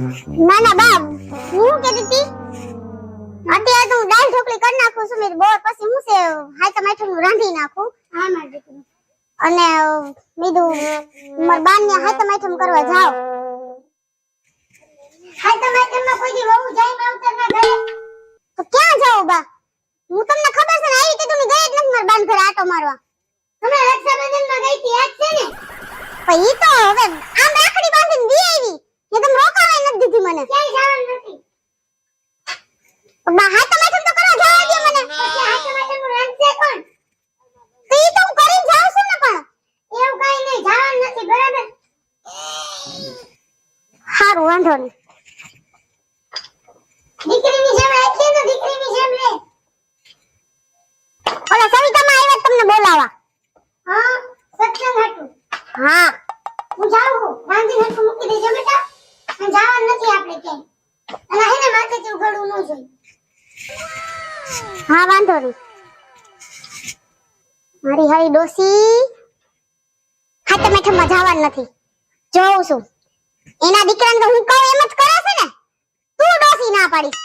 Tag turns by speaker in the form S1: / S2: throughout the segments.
S1: ના ના બા હું કહેતી હતી અત્યારે તો દાળ ઢોકળી કરી નાખું છું મેં બોર પછી હું છે હાય ટમાટરનું રાંધી નાખું હા માર દીકરી અને બીજું માર બાને હાય ટમાટર કરવા જાવ હાય ટમાટરમાં કોઈ દી વહુ જાય માવતર ના ઘરે તો ક્યાં જાવ બા હું તમને ખબર છે ને આવી કે તું ગઈ જ નથી માર બાન ઘરે આટો મારવા તમે રક્ષાબંધનમાં ગઈ હતી યાદ છે ને પણ ઈ તો હવે આમ રાખડી બાંધીને દી આવી કે તમે રોકાવાય નથી દીધી મને ક્યાંય જવાનું નથી બા હાથ ટમાટર તો કરવા જવા દે મને પછી હાથ ટમાટરનું રાંધશે કોણ તો ઈ તો હું કરીને જાઉં છું ને પણ એવું કાઈ નહીં જવાનું નથી બરાબર હારું વાંધો નહીં દીકરીની જેમ આખી ને દીકરીની જેમ લે ઓલા સવિતામાં આવ્યા તમને બોલાવા હા સત્સંગ હતું હા હું જાઉં છું રાંધી હટું મૂકી દેજો બેટા અને જવાનું નથી આપણે ક્યાંય અને એને માથેથી ઉઘડવું ન જોઈએ હા વાંધો નહીં મારી હારી ડોસી હા તમે ઠમમાં જવાનું નથી જોઉં છું એના દીકરાને તો હું કહું એમ જ કરે છે ને તું ડોસી ના પાડી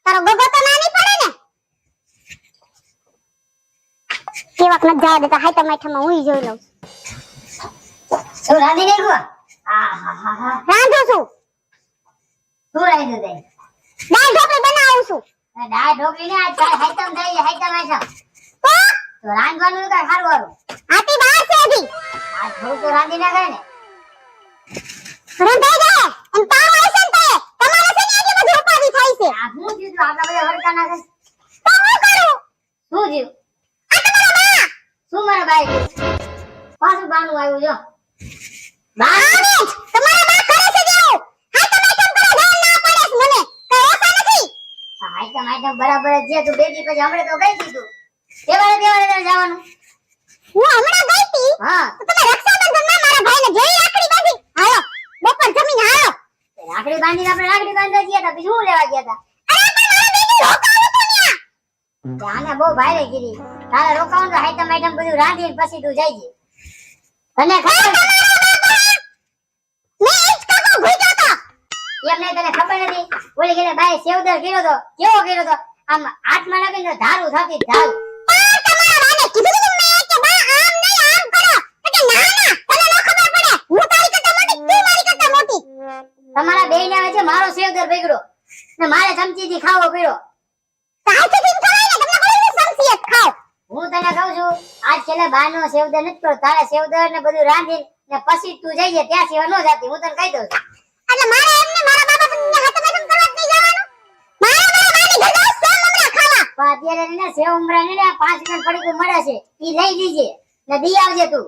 S1: તારો ગગો તો ના નહીં પડે ને કેવાક ન જવા દેતા હાય તમે ઠમમાં હું જોઈ લઉં
S2: શું રાંધી નાખ્યું? આહાહા.
S1: રાંધું છું
S2: શું રાંધ્યું તે?
S1: દાળ ઢોકળી બનાવું છું
S2: દાળ ઢોકળી ને આજ કાંઈ હાઈટમ થઈ છે, હાઈટમ આઈટમ.
S1: તો
S2: રાંધવાનું કાંઈ સારું હારું.
S1: આતી બહાર છે હજી
S2: આ થોડું તો રાંધી નાખાય ને.
S1: રંધાઈ જાય એમ તાવ આવશે ને તમારે છે ને એટલી બધી ઉપાધિ થાય છે
S2: આ શું થયું તું? આપણા બધા વળકા નાખે.
S1: તો હું કરું
S2: શું થયું?
S1: આ તમારા બા
S2: શું મારા બાઈ થયું? પાછું બાનું આવ્યું જો. બા
S1: આવે જ તમારા બા કરે છે જેવું હા તમે કેમ કરો જાવ ના પાડે છે મને કઈ ઓછા નથી
S2: હાઈટમ આઈટમ બરાબર જ છે. તું બેટી પછી હમણે તો ગઈ હતી તું. તહેવારે તારે જવાનું.
S1: હું હમણાં ગઈ હતી
S2: હા.
S1: તો તમે રક્ષાબંધનમાં મારા ભાઈને જોઈ રાખડી બાંધી હાલો બપોર જમીને હાલો
S2: રાખડી બાંધીને આપણે રાખડી બાંધવા ગયા હતા. બીજું શું લેવા ગયા હતા?
S1: અરે પણ મારા બેટી રોકાવું તો ન્યા
S2: આને બહુ ભારે કીધી. તારે રોકાવાનું તો હાઈટમ આઈટમ બધું રાંધીને પછી તું જઈજે. તને ખબર
S1: મેં જ કાકો ભૂલ્યો તો
S2: એમ નહીં તને ખબર નથી? ઓલી ગેલે બાઈ સેવદર કર્યો તો કેવો કર્યો તો આમ હાથમાં નાખીને ધારું થતી ધારું.
S1: પણ તમારા બાને કીધું તું મેં કે બા આમ નહીં આમ કરો એટલે ના ના તને ન ખબર પડે હું તારી કરતા મોટી તું મારી કરતા મોટી
S2: તમારા બેયને વચ્ચે મારો સેવદર બગડ્યો ને મારે ચમચીથી ખાવો પડ્યો.
S1: સાચું થી ખવાય ને તમને ખબર છે સંસિયત ખાવ
S2: હું તને કહું છું આજ છેલ્લે બાનો સેવદર નથી કરો. તારે સેવદર ને બધું રાંધી ને પછી તું જઈએ ત્યાં સિવાય ન જાતી. હું તને કહી દઉં છું.
S1: એટલે મારે એમને મારા બાબા પણ હાથે બેઠમ કરવા જ નહીં જવાનું મારા બાની ઘર જાવ સેમ હમણાં ખાવા
S2: પણ અત્યારે ને સેવ ઉમરા ને 5 મિનિટ પડીકું મળે છે ઈ લઈ લીજે ને દી આવજે તું.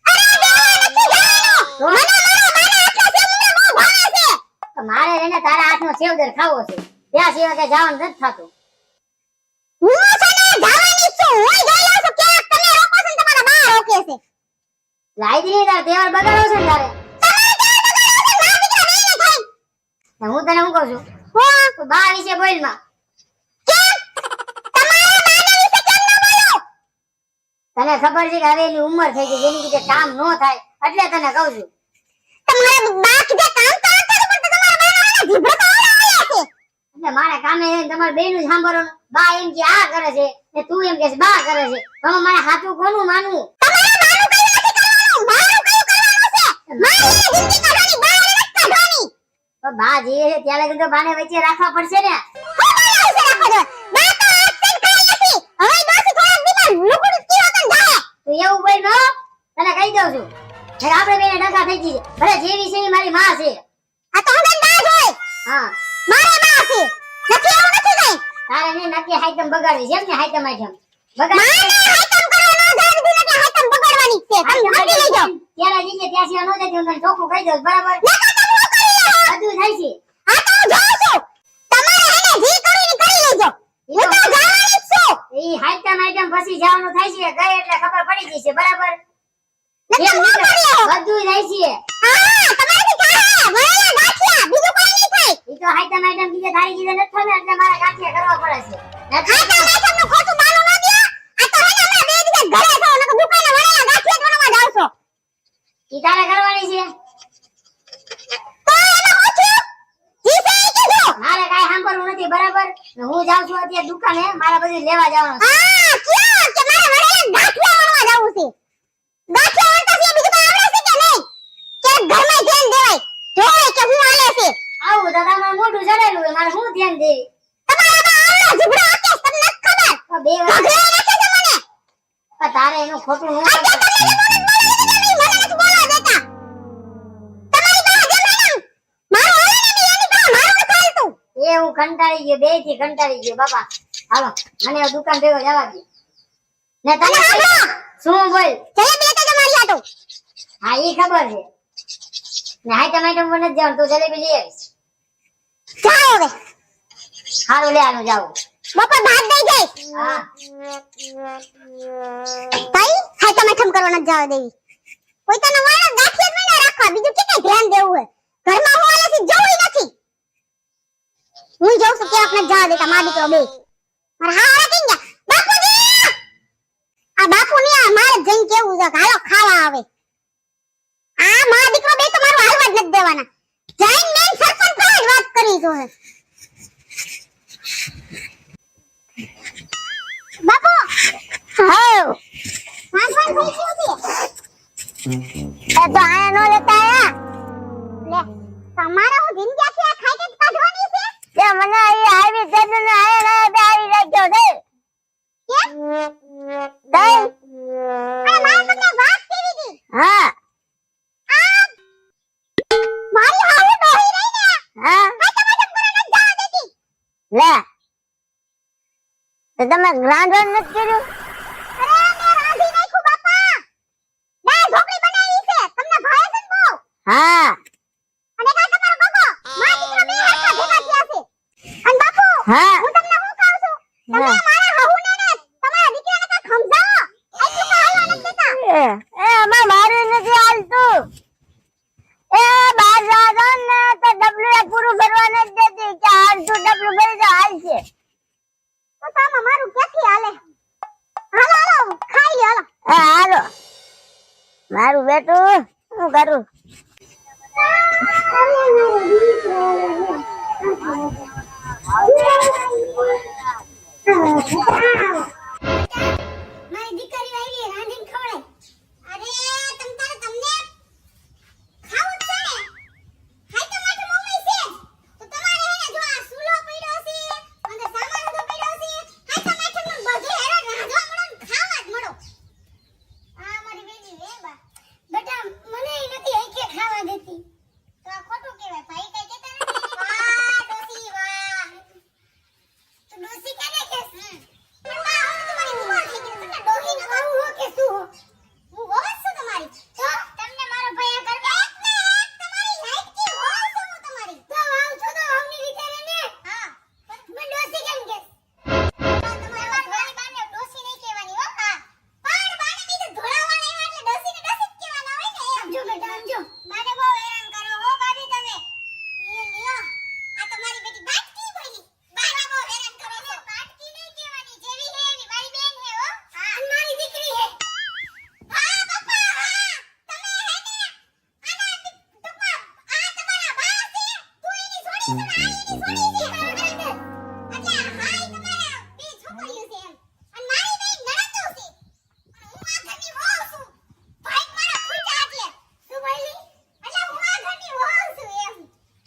S1: અરે દેવા નથી જવાનું મને મારા બાના આટલા સેમ હમણાં બહુ ભાવે છે
S2: તો મારે એને તારા હાથનો સેવદર ખાવો છે. ત્યાં સિવાય કે જવાનું નથી થતું.
S1: હું છે ને જવાની છું હું ગયેલો છું ક્યાંક તમે રોકો છો ને તમારા બા રોકે છે
S2: લાઈદરી તાર તહેવાર બગાડો છે ને તારે. ને હું તને શું કહું છું તું બા વિશે બોલ માં. તને ખબર છે કે હવે એની ઉંમર થઈ ગઈ જેની કીધે કામ ન થાય એટલે તને કહું છું.
S1: તમારા બા કીધે કામ તો કરે પણ તમારા બાના જીભડો તો ઓલા છે
S2: એટલે મારે કામે જઈને તમારે બેયનું જ સાંભળવાનું. બા એમ કે આ કરે છે ને તું એમ કે બા કરે છે તો મારે સાચું કોનું માનવું?
S1: તમારા બાનું કઈ નથી કરવાનું મારું કઈ કરવાનું છે મારી જિંદગી કાઢવાની બા નથી કાઢવાની
S2: તો બા જે છે ત્યાં લગી તો બાને વચ્ચે રાખવા પડશે ને.
S1: હું મારા વિશે રાખો છો બા તો આજ તક કઈ નથી હવે દોસી થોડા દીમાં લુકડું કીવા કન જાય
S2: તું એવું બોલ નો તને કહી દઉં છું. એટલે આપણે બેને ડંકા થઈ જઈએ. ભલે જેવી છે ઈ મારી માં છે.
S1: આ તો હંગન દાજ હોય
S2: હા
S1: મારા બા છે નથી એવું નથી કઈ
S2: તારે ને નક્કી હાઈટમ બગાડવી છે એમ ને હાઈટમ આઈટમ બગાડ.
S1: માને હાઈટમ કરવાનો જાણ દીને કે હાઈટમ બગાડવાની છે તમે સમજી લેજો
S2: ત્યારે જઈએ ત્યાં સિવાય ન જતી હું તને ચોખ્ખું કહી દઉં બરાબર.
S1: નકર તમે હું કરી લો
S2: બધું થાય છે.
S1: આ તો હું જાઉં છું તમારે એને જી કરવી ની કરી લેજો હું તો જવાની જ છું
S2: ઈ હાઈટમ આઈટમ પછી જવાનું થાય છે ગઈ એટલે ખબર પડી જશે બરાબર.
S1: નકર હું કર્યો
S2: બધું થાય છે.
S1: હા તમારાથી થાય વળેલા ગાંઠિયા બીજું કોઈ નહીં થાય
S2: ઈ તો હાઈટમ આઈટમ કીધે તારી કીધે નથી થતું એટલે મારા ગાંઠિયા કરવા પડે છે.
S1: હાઈટમ આઈટમનું ખોટું બાનું ન દ્યો આ તો હેને હમણાં બે દિવસ ઘરે છો નકર દુકાને વળેલા ગાંઠિયા બનાવવા જાવ છો
S2: ઈ તારે કરવાની છે.
S1: તો એમાં હું થયું
S2: અત્યારે દુકાને મારા બધું લેવા જવાનું છે.
S1: આ ક્યાં કે મારે વડે ગાંઠિયા વણવા જાવું છે. ગાંઠિયા વણતા છે બીજું કઈ આવડે છે કે નહીં? કે ઘરમાં ધ્યાન દેવાય. જોવે કે હું આલે છે.
S2: આવું તો તમારું મોઢું જડેલું હોય મારે શું ધ્યાન દેવી?
S1: તમારામાં આવડો ઝઘડો આકે તમને નથી ખબર.
S2: આ બે વાર
S1: ઘગડા નાખે છે મને.
S2: આ તારે એનું ખોટું ન
S1: આ
S2: કરતો.
S1: તમને મને નથી બોલવા દેતા. તમારી પાસે જે મેડમ મારો હાલે ને એની પાસે મારું નથી હાલતું.
S2: એ હું કંટાળી ગયો બે થી કંટાળી ગયો બાપા. હાલો મને હવે દુકાન ભેગો જવા દે ને
S1: અને
S2: તમે
S1: હાલો
S2: શું બોલ?
S1: જય બેટા તમારી આટો.
S2: હા ઈ ખબર છે ને હાઈ ટમેટો મને જ જાણ તો જલેબી લઈ આવીશ.
S1: જાઓ હવે.
S2: હારું લે આનું જાવું.
S1: બપોર ભાત દઈ જઈશ.
S2: હા
S1: ભાઈ હાય તમે ઠમ કરવા ન જાવ દેવી. કોઈ તને વાળા ગાંઠિયા જ ના રાખવા બીજું કે કઈ ધ્યાન દેવું હોય. ઘરમાં હું આલે છે જોઈ નથી. હું જોઉં છું કે આપણે જવા દેતા મા દીકરો બે. મારા હારા કઈ ગયા. બાપુજી! આ બાપુની આ મારે જઈને કેવું છે કે હાલો ખાવા આવે. આ મા દીકરો બે તો મારું હાલવા જ નથી દેવાના. જઈને મેન સરપંચ પાસે જ વાત કરી જો હે. બાપુ હાઉ વાંચવાન થઈ ગયું છે. એ તો આયા નો લેતા આયા. લે તમારા હું જિંદગી આ ખાઈ કે કાઢવાની છે. કે મને અહીં આવી જઈને આયા ના બે આવી રાખ્યો છે. કે દઈ અરે મારે તમને વાત કેવી હતી. હા આ મારી હાવ ડોહી રહી ને. હા આ તમારે મને જવા દેતી. લે તો તમે રાંધણ નથી કર્યું? અરે મે રાંધી નાખ્યું બાપા. દાળ ઢોકળી બનાવી છે. તમને ભાવે છે ને બહુ? હા. અને કાલ તમારો ગોગો માં દીકરો બે હરખા ભેગા થયા છે. અને બાપુ હા હું તમને શું કહું છું? તમે મારા હાહુને ને તમારા દીકરાને કાંઈક સમજાવો. એટલું તો હાલવા નથી દેતા. એ અમાર મારું નથી હાલતું. એ બાર જાતો ને તો ડબલું એ પૂરું ભરવા નથી દેતી કે અડધું ડબલું ભરી દો હાલશે. તો તામાં મારું ક્યાંથી હાલે. હાલો હાલો ખાઈ લ્યો હાલો. હાલો મારું બેટું હું કરું. મારી દીકરી આવી રાંધીને ખવડાય. અરે તમ તારે તમને ખાવું જ છે ને. હાઈ તો માથું મમ્મી છે તો તમારે હે ને જો આ સૂલો પડ્યો છે અંદર સામાન બધો પડ્યો છે. હાઈ તો માથું માં બધું હેરો રાંધવા મળો ને ખાવા જ મળો. આ મારી બેટી રે બા બેટા મને નથી હઈ કે ખાવા દેતી. તો આ ખોટું કહેવાય ભાઈ કઈ કહેતા નથી. વાહ ડોસી વાહ. તો ડોસી કેને કેસ પણ બા હું તમારી ઉંમર થઈ ગઈ તમને ડોહી ન કહું હો કે શું હો. હું હોત છું તમારી. તો તમને મારો ભયા કરવે એક ને એક તમારી લાઈક કી હોવ છું હું તમારી. તો આવ છો તો આવની રીતે ને. હા પણ મેં ડોસી કેમ કેસ? તમારા ભાઈ બાને ડોસી નહીં કહેવાની હો. હા પણ બાને બીજું ધોળાવાળા એવા એટલે ડોસીને ડોસી જ કહેવાના હોય ને. સમજો બેટા સમજો. બાને બહુ હેરાન કરો હો ભાભી તમે. એ લ્યો આ તમારી બેટી બાટકી બોલી. બાને બહુ હેરાન કરો છો. બાટકી નહીં કહેવાની જેવી હે એવી મારી બેન હે હો. હા અને મારી દીકરી હે. હા પપ્પા હા તમે હે ને આના ટુકમાં આ તમારા બા છે તું એની છોડી છે ને આ એની છોડી છે. એટલે હાય તમારા બે છોકરીઓ છે એમ. અને મારી બે નણંદો છે. હું આ ઘરની વહુ છું. ભાઈ મારા ફૂટા છે. શું બોલી? એટલે હું આ ઘરની વહુ છું એમ.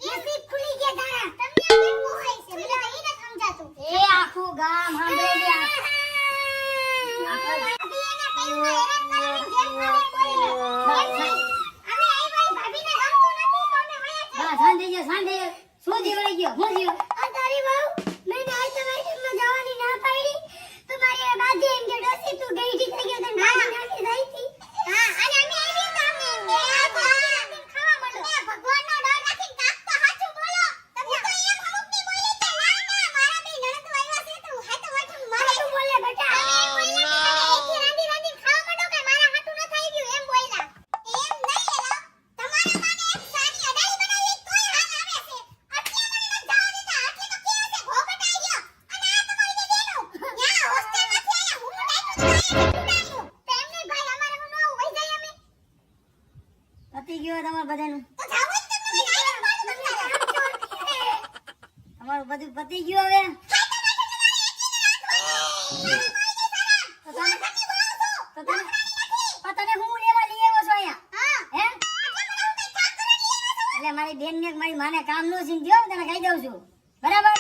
S1: નસીબ ખુલી ગયા તારા. તમને કેમ મોહાય છે મને તો ઈ ન સમજાતું.
S2: એ આખું ગામ સાંભળે છે આ.
S1: ભાભી એના પૈસા હેરાન કરીને જેમ આવે બોલે. એમ નહીં. અમે આઈ ભાઈ ભાભીને ગમતું નથી તો અમે વયા છે.
S2: બા સાંધી ગયો શું જીવડી ગયો હું જીવ
S1: આ તારી વહુ મેં આજ તમારી જવાની ના પાડી તો મારી બાજી એમ કે ડોસી તું ગઈડી થઈ ગયો તો નાની નાની રહી હતી. હા અને અમે આવી તો અમે એમ કે આ તો ખાવા માંડો. એ ભગવાનનો ડર રાખીને કાક તો સાચું બોલો. તમે તો એમ અમુકની બોલી કે ના ના મારા બે નણંદો આવ્યા છે તો હા તો વાઠું મારે શું બોલે બેટા. અમે એમ બોલ્યા કે તમે એકી રાંધી રાંધીને ખાવા માંડો કે મારા હાટું ન થઈ ગયું એમ બોલ્યા. એમ નહીં એલા તમારા માને એક સાની અડાઈ બનાવી તોય હાલ આવે છે. આટલા મને ન જવા દેતા આટલે તો કેવું છે ઘોઘટ આવી ગયો. અને આ તમારી બે બેનો ન્યા હોસ્ટેલમાંથી આયા હું નાખ્યું તો આયા છૂટાયું. તો એમ નહીં ભાઈ અમારે હું ન વઈ જાય અમે
S2: પતી ગયો તમારું બધાનું
S1: તો જાવ જ તમને ડાયરેક્ટ મારું તમને.
S2: તમારું બધું પતી ગયું હવે તો તને હું લેવા લઈ આવ્યો છો અહીંયા હે એટલે મારી બેન ને મારી માને કામ નો સીન દ્યો તને કહી દઉં છું બરાબર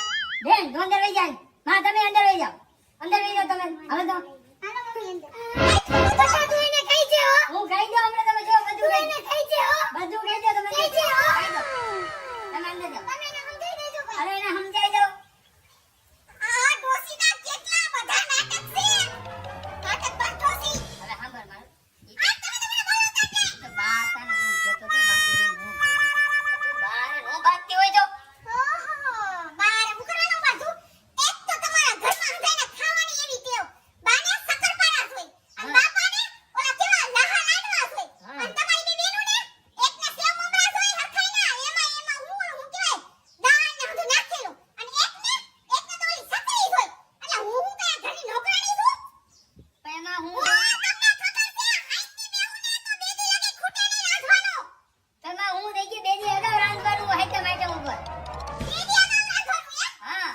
S2: બેન તું અંદર વઈ જાય માં તમે અંદર વઈ જાઓ અંદર વઈ જાઓ તમે હવે તો હું કહી દઉં હમણાં તમે જો બધું બધું કહી દો તમે કહી દો તમે અંદર જાઓ અરે એને સમજાઈ દો હવે સાંભળ માર બા તને હું કહેતો તો બાકી હું બા નો બાકી હોય તો એમાં હું તેમાં હું થઈ ગઈ બેજી અગાઉ રાંધવાનું આઈટમ આઈટમ ઉપર હા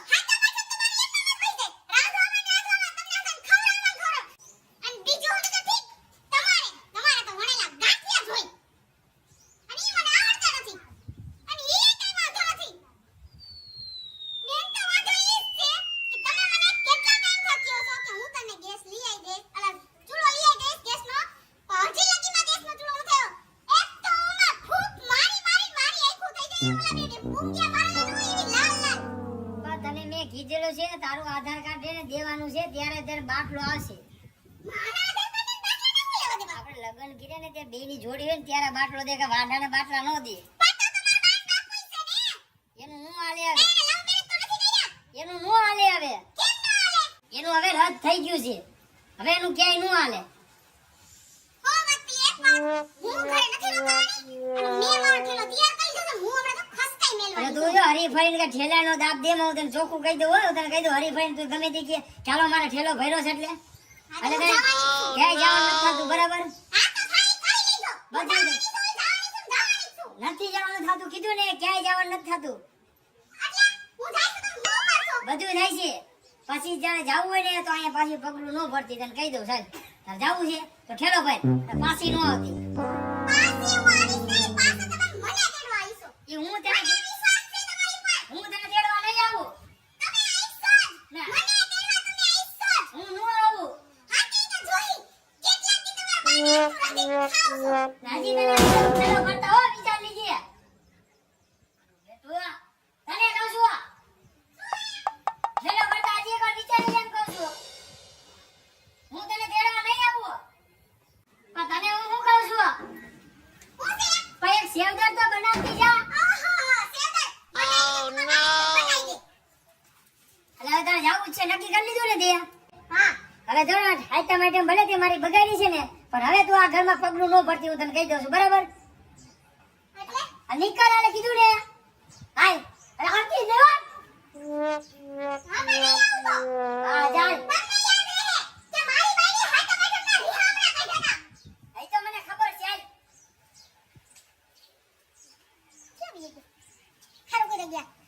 S2: પણ તને મેં કીધેલું છે ને તારું આધાર કાર્ડ છે ને દેવાનું છે ત્યારે ત્યારે બાટલો આવશે આપણે લગ્ન કર્યા ને તે બે ની જોડી હોય ને ત્યારે બાટલો દે કે વાંઢાને બાટલા નો દે એનું નું આલે આવે એનું નું આલે આવે એનું હવે રદ થઈ ગયું છે હવે એનું ક્યાંય નું આલે અને તું જો હરીફાઈ કે ઠેલાનો દાબ દે હું તને ચોખ્ખું કહી દઉં હો તને કહી દઉં હરીફાઈ તું ગમે તે કે ચાલો મારે ઠેલો ભર્યો છે એટલે તને ક્યાંય જવાનું નથી થતું બરાબર નથી જવાનું થતું કીધું ને ક્યાંય જવાનું નથી થતું બધું થાય છે પછી જયારે જવું હોય ને તો અહીંયા પાછી પગલું ન ભરતી તને કહી દઉં સાહેબ તારે જવું છે તો ઠેલો ભાઈ પાછી ન આવતી એ હું તને તેડવા નહીં આવું હું ન આવું રાજી તને ઠેલો ભરતા હો વિચાર લીજે તું તને કહું છું ઠેલો ભરતા હજી એકવાર વિચાર લીજે એમ કહું છું હું તને તેડવા નહીં આવું પણ તને હું શું કહું છું પણ એક સેવદર તો બનાવતી જા હવે તારે જાવું છે નક્કી કરી લીધું ને તે હવે જો આઈટમ આઈટમ ભલે તે મારી બગાડી છે ને પણ હવે તું આ ઘરમાં પગલું ન ભરતી હું તને કહી દઉં છું બરાબર નિકાલ આલે કીધું ને હાય અરે આંટી ને હા જાન એ તો મને ખબર છે
S1: ખારું કરી ગયા